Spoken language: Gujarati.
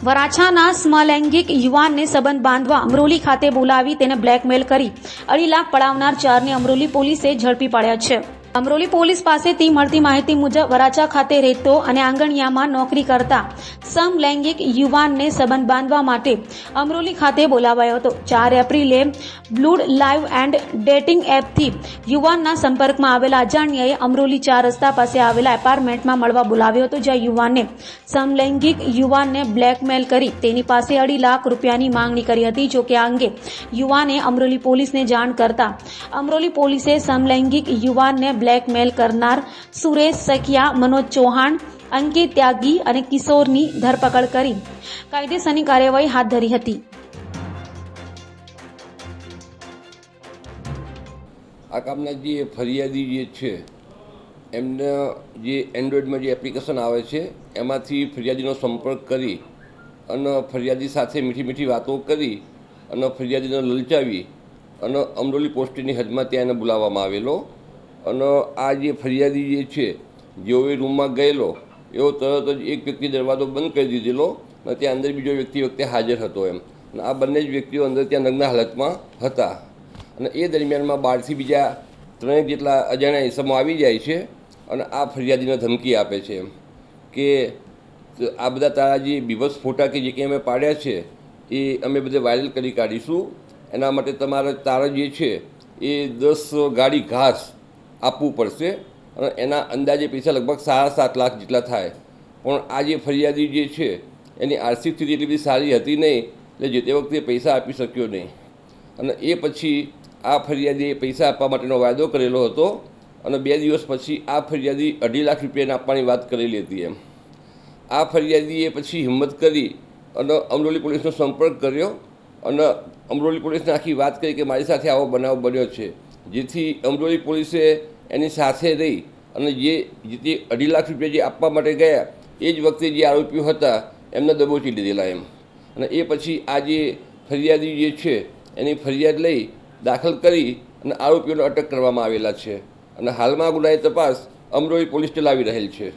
વરાછાના સમલૈંગિક યુવાનને સંબંધ બાંધવા અમરોલી ખાતે બોલાવી તેને બ્લેકમેલ કરી 2.5 લાખ પડાવનાર 4ને અમરોલી પોલીસે ઝડપી પાડ્યા છે। અમરોલી પોલીસ પાસેથી મળતી માહિતી મુજબ વરાછા ખાતે રહેતો અને આંગણિયામાં નોકરી કરતા સમલૈંગિક યુવાનને સંબંધ બાંધવા માટે અમરોલી ખાતે બોલાવાયો હતો। 4 એપ્રિલે બ્લૂડ લાઈવ એન્ડ ડેટિંગ એપથી યુવાનના સંપર્કમાં આવેલા અજાણ્યાએ અમરોલી 4 રસ્તા પાસે આવેલા એપાર્ટમેન્ટમાં મળવા બોલાવ્યો હતો, જ્યાં યુવાને સમલૈંગિક યુવાનને બ્લેકમેલ કરી તેની પાસે 2.5 લાખ રૂપિયાની માંગણી કરી હતી। જો કે આ અંગે યુવાને અમરોલી પોલીસને જાણ કરતા અમરોલી પોલીસે સમલૈંગિક યુવાનને બ્લેકમેલ કરનાર સુરેશ સખિયા, મનોજ ચૌહાણ, અંકિત ત્યાગી અને કિશોરની ધરપકડ કરી કાયદેસરની કાર્યવાહી હાથ ધરી હતી। આ કામના જે ફરિયાદી જે છે એમને જે એન્ડ્રોઈડમાં જે એપ્લિકેશન આવે છે એમાંથી ફરિયાદીનો સંપર્ક કરી અને ફરિયાદી સાથે મીઠી મીઠી વાતો કરી અને ફરિયાદીને લલચાવી અને અમરોલી પોસ્ટની હદમાં ત્યાં એને બોલાવવામાં આવેલો અને આ જે ફરિયાદી જે છે જેવો એ રૂમમાં ગયેલો એવો તરત જ એક વ્યક્તિ દરવાજો બંધ કરી દીધેલો અને ત્યાં અંદર બીજો વ્યક્તિ હાજર હતો એમ, અને આ બંને જ વ્યક્તિઓ અંદર ત્યાં નગ્ન હાલતમાં હતા। અને એ દરમિયાનમાં બહારથી બીજા 3 જેટલા અજાણ્યા ઇસમો આવી જાય છે અને આ ફરિયાદીને ધમકી આપે છે એમ કે આ બધા તારા જે બીભત્સ ફોટા કે જે કંઈ અમે પાડ્યા છે એ અમે બધે વાયરલ કરી કાઢીશું, એના માટે તારા જે છે એ 10 ગાડી ઘાસ આપવું પડશે અને એના અંદાજે પૈસા લગભગ 7.5 લાખ જેટલા થાય। પણ આ જે ફરિયાદી જે છે એની આર્થિક સ્થિતિ એટલી બધી સારી હતી નહીં, એટલે જે તે વખતે પૈસા આપી શક્યો નહીં અને એ પછી આ ફરિયાદીએ પૈસા આપવા માટેનો વાયદો કરેલો હતો અને 2 દિવસ પછી આ ફરિયાદી 2.5 લાખ રૂપિયાને આપવાની વાત કરેલી હતી એમ। આ ફરિયાદીએ પછી હિંમત કરી અને અમરોલી પોલીસનો સંપર્ક કર્યો અને અમરોલી પોલીસને આખી વાત કરી કે મારી સાથે આવો બનાવ બન્યો છે, જેથી અમરોલી પોલીસે એની સાથે રહી અને જે 2.5 લાખ રૂપિયા જે આપવા માટે ગયા એ જ વખતે જે આરોપીઓ હતા એમને દબોચી લીધેલા એમ। અને એ પછી આ જે ફરિયાદી જે છે એની ફરિયાદ લઈ દાખલ કરી અને આરોપીઓને અટક કરવામાં આવેલા છે અને હાલમાં ગુનાની તપાસ અમરોલી પોલીસ ચલાવી રહેલ છે।